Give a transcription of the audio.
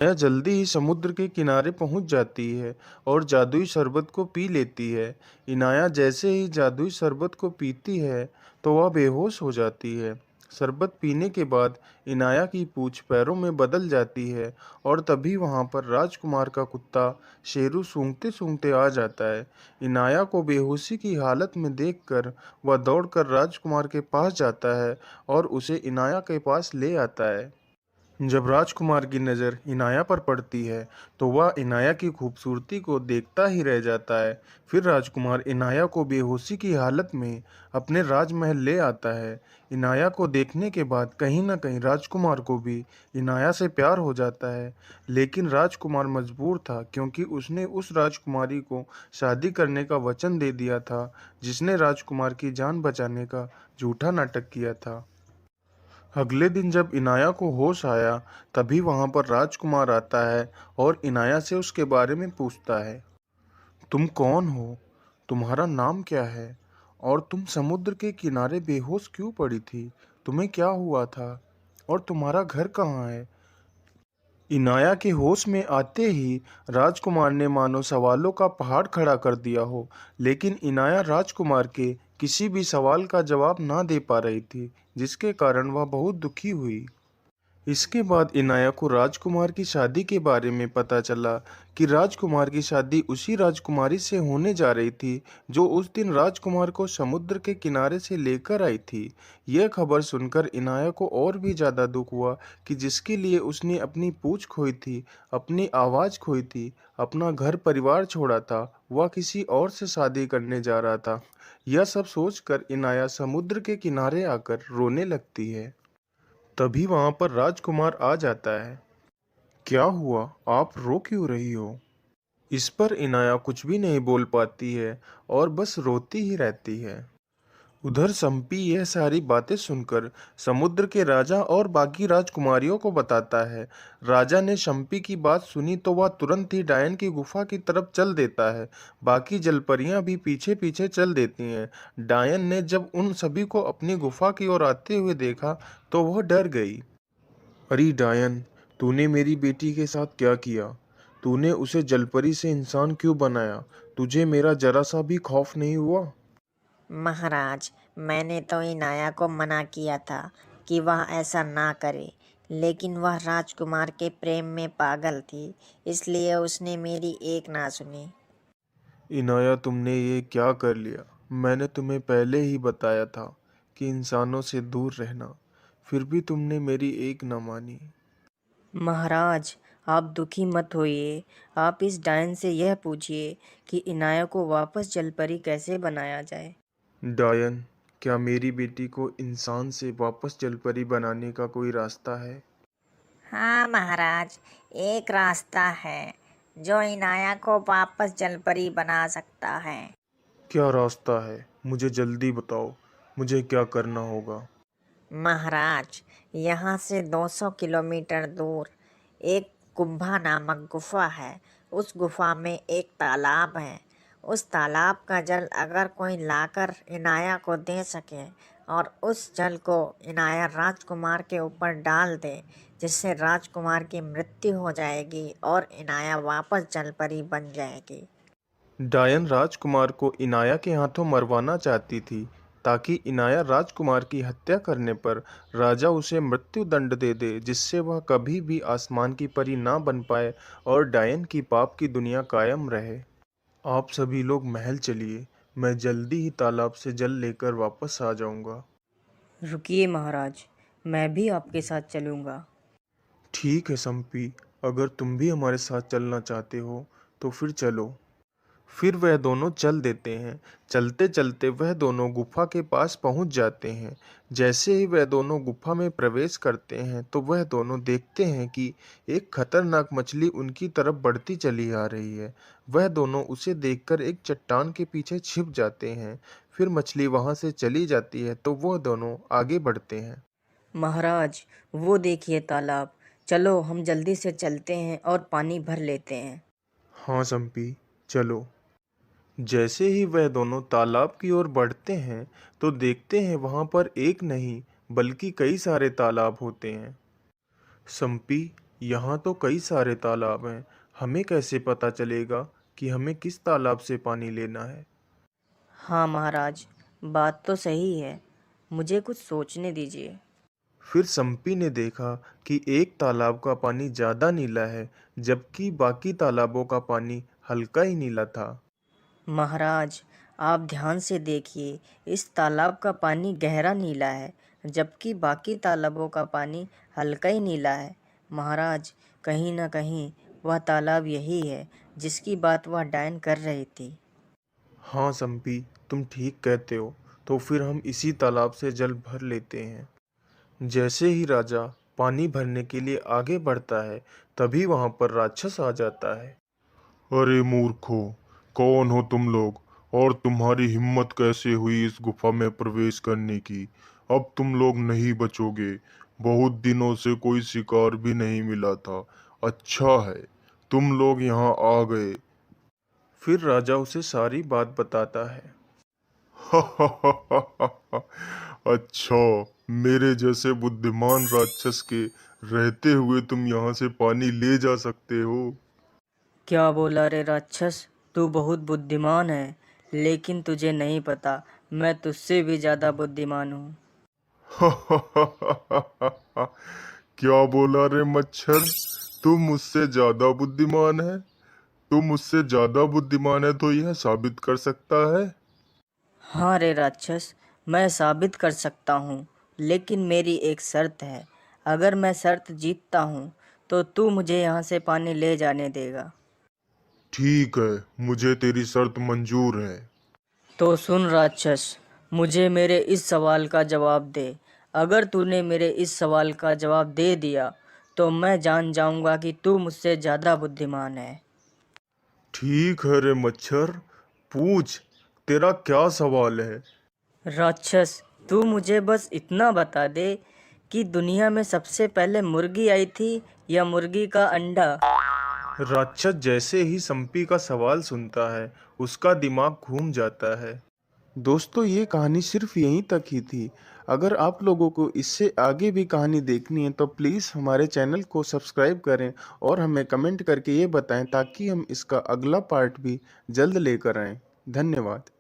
इनाया जल्दी ही समुद्र के किनारे पहुंच जाती है और जादुई शरबत को पी लेती है। इनाया जैसे ही जादुई शरबत को पीती है तो वह बेहोश हो जाती है। शरबत पीने के बाद इनाया की पूंछ पैरों में बदल जाती है और तभी वहां पर राजकुमार का कुत्ता शेरू सूंघते सूंघते आ जाता है। इनाया को बेहोशी की हालत में देखकर वह दौड़कर राजकुमार के पास जाता है और उसे इनाया के पास ले आता है। जब राजकुमार की नज़र इनाया पर पड़ती है तो वह इनाया की खूबसूरती को देखता ही रह जाता है। फिर राजकुमार इनाया को बेहोशी की हालत में अपने राजमहल ले आता है। इनाया को देखने के बाद कहीं ना कहीं राजकुमार को भी इनाया से प्यार हो जाता है, लेकिन राजकुमार मजबूर था क्योंकि उसने उस राजकुमारी को शादी करने का वचन दे दिया था जिसने राजकुमार की जान बचाने का झूठा नाटक किया था। अगले दिन जब इनाया को होश आया तभी वहां पर राजकुमार आता है और इनाया से उसके बारे में पूछता है। तुम कौन हो? तुम्हारा नाम क्या है? और तुम समुद्र के किनारे बेहोश क्यों पड़ी थी? तुम्हें क्या हुआ था? और तुम्हारा घर कहाँ है? इनाया के होश में आते ही राजकुमार ने मानो सवालों का पहाड़ खड़ा कर दिया हो, लेकिन इनाया राजकुमार के किसी भी सवाल का जवाब ना दे पा रही थी, जिसके कारण वह बहुत दुखी हुई। इसके बाद इनाया को राजकुमार की शादी के बारे में पता चला कि राजकुमार की शादी उसी राजकुमारी से होने जा रही थी जो उस दिन राजकुमार को समुद्र के किनारे से लेकर आई थी। यह खबर सुनकर इनाया को और भी ज़्यादा दुख हुआ कि जिसके लिए उसने अपनी पूंछ खोई थी, अपनी आवाज़ खोई थी, अपना घर परिवार छोड़ा था, वह किसी और से शादी करने जा रहा था। यह सब सोचकर इनाया समुद्र के किनारे आकर रोने लगती है। तभी वहां पर राजकुमार आ जाता है। क्या हुआ? आप रो क्यों रही हो? इस पर इनाया कुछ भी नहीं बोल पाती है और बस रोती ही रहती है। उधर सम्पी यह सारी बातें सुनकर समुद्र के राजा और बाकी राजकुमारियों को बताता है। राजा ने शम्पी की बात सुनी तो वह तुरंत ही डायन की गुफा की तरफ चल देता है। बाकी जलपरियां भी पीछे पीछे चल देती हैं। डायन ने जब उन सभी को अपनी गुफा की ओर आते हुए देखा तो वह डर गई। अरे डायन, तूने मेरी बेटी के साथ क्या किया? तूने उसे जलपरी से इंसान क्यों बनाया? तुझे मेरा जरा सा भी खौफ नहीं हुआ? महाराज, मैंने तो इनाया को मना किया था कि वह ऐसा ना करे, लेकिन वह राजकुमार के प्रेम में पागल थी, इसलिए उसने मेरी एक ना सुनी। इनाया, तुमने ये क्या कर लिया? मैंने तुम्हें पहले ही बताया था कि इंसानों से दूर रहना, फिर भी तुमने मेरी एक न मानी। महाराज, आप दुखी मत होइए। आप इस डायन से यह पूछिए कि इनाया को वापस जलपरी कैसे बनाया जाए। डायन, क्या मेरी बेटी को इंसान से वापस जलपरी बनाने का कोई रास्ता है? हाँ महाराज, एक रास्ता है जो इनाया को वापस जलपरी बना सकता है। क्या रास्ता है? मुझे जल्दी बताओ। मुझे क्या करना होगा? महाराज, यहाँ से 200 किलोमीटर दूर एक कुंभा नामक गुफा है। उस गुफा में एक तालाब है। उस तालाब का जल अगर कोई लाकर इनाया को दे सके और उस जल को इनाया राजकुमार के ऊपर डाल दे, जिससे राजकुमार की मृत्यु हो जाएगी और इनाया वापस जलपरी बन जाएगी। डायन राजकुमार को इनाया के हाथों मरवाना चाहती थी ताकि इनाया राजकुमार की हत्या करने पर राजा उसे मृत्यु दंड दे दे, जिससे वह कभी भी आसमान की परी ना बन पाए और डायन की पाप की दुनिया कायम रहे। आप सभी लोग महल चलिए, मैं जल्दी ही तालाब से जल लेकर वापस आ जाऊंगा। रुकिए महाराज, मैं भी आपके साथ चलूँगा। ठीक है सम्पी, अगर तुम भी हमारे साथ चलना चाहते हो तो फिर चलो। फिर वह दोनों चल देते हैं। चलते चलते वह दोनों गुफा के पास पहुंच जाते हैं। जैसे ही वह दोनों गुफा में प्रवेश करते हैं तो वह दोनों देखते हैं कि एक खतरनाक मछली उनकी तरफ बढ़ती चली आ रही है। वह दोनों उसे देखकर एक चट्टान के पीछे छिप जाते हैं। फिर मछली वहां से चली जाती है तो वह दोनों आगे बढ़ते हैं। महाराज, वो देखिए तालाब। चलो हम जल्दी से चलते हैं और पानी भर लेते हैं। हाँ सम्पी, चलो। जैसे ही वह दोनों तालाब की ओर बढ़ते हैं तो देखते हैं वहां पर एक नहीं बल्कि कई सारे तालाब होते हैं। सम्पी, यहाँ तो कई सारे तालाब हैं, हमें कैसे पता चलेगा कि हमें किस तालाब से पानी लेना है? हाँ महाराज, बात तो सही है। मुझे कुछ सोचने दीजिए। फिर सम्पी ने देखा कि एक तालाब का पानी ज्यादा नीला है, जबकि बाकी तालाबों का पानी हल्का ही नीला था। महाराज, आप ध्यान से देखिए, इस तालाब का पानी गहरा नीला है, जबकि बाकी तालाबों का पानी हल्का ही नीला है। महाराज, कहीं ना कहीं वह तालाब यही है जिसकी बात वह डायन कर रही थी। हाँ सम्पी, तुम ठीक कहते हो। तो फिर हम इसी तालाब से जल भर लेते हैं। जैसे ही राजा पानी भरने के लिए आगे बढ़ता है, तभी वहां पर राक्षस आ जाता है। अरे मूर्खों, कौन हो तुम लोग और तुम्हारी हिम्मत कैसे हुई इस गुफा में प्रवेश करने की? अब तुम लोग नहीं बचोगे। बहुत दिनों से कोई शिकार भी नहीं मिला था। अच्छा है तुम लोग यहाँ आ गए। फिर राजा उसे सारी बात बताता है। अच्छा, मेरे जैसे बुद्धिमान राक्षस के रहते हुए तुम यहाँ से पानी ले जा सकते हो? क्या बोला रे राक्षस, तू बहुत बुद्धिमान है, लेकिन तुझे नहीं पता मैं तुझसे भी ज़्यादा बुद्धिमान हूँ। क्या बोला रे मच्छर, तू मुझसे ज्यादा बुद्धिमान है? तू मुझसे ज्यादा बुद्धिमान है तो यह साबित कर सकता है? हाँ रे राक्षस, मैं साबित कर सकता हूँ, लेकिन मेरी एक शर्त है। अगर मैं शर्त जीतता हूँ तो तू मुझे यहाँ से पानी ले जाने देगा। ठीक है, मुझे तेरी शर्त मंजूर है। तो सुन राक्षस, मुझे मेरे इस सवाल का जवाब दे। अगर तूने मेरे इस सवाल का जवाब दे दिया तो मैं जान जाऊंगा कि तू मुझसे ज़्यादा बुद्धिमान है। ठीक है रे मच्छर, पूछ, तेरा क्या सवाल है? राक्षस, तू मुझे बस इतना बता दे कि दुनिया में सबसे पहले मुर्गी आई थी या मुर्गी का अंडा। राक्षस जैसे ही सम्पी का सवाल सुनता है, उसका दिमाग घूम जाता है। दोस्तों, ये कहानी सिर्फ यहीं तक ही थी। अगर आप लोगों को इससे आगे भी कहानी देखनी है तो प्लीज़ हमारे चैनल को सब्सक्राइब करें और हमें कमेंट करके ये बताएं, ताकि हम इसका अगला पार्ट भी जल्द लेकर आएं। धन्यवाद।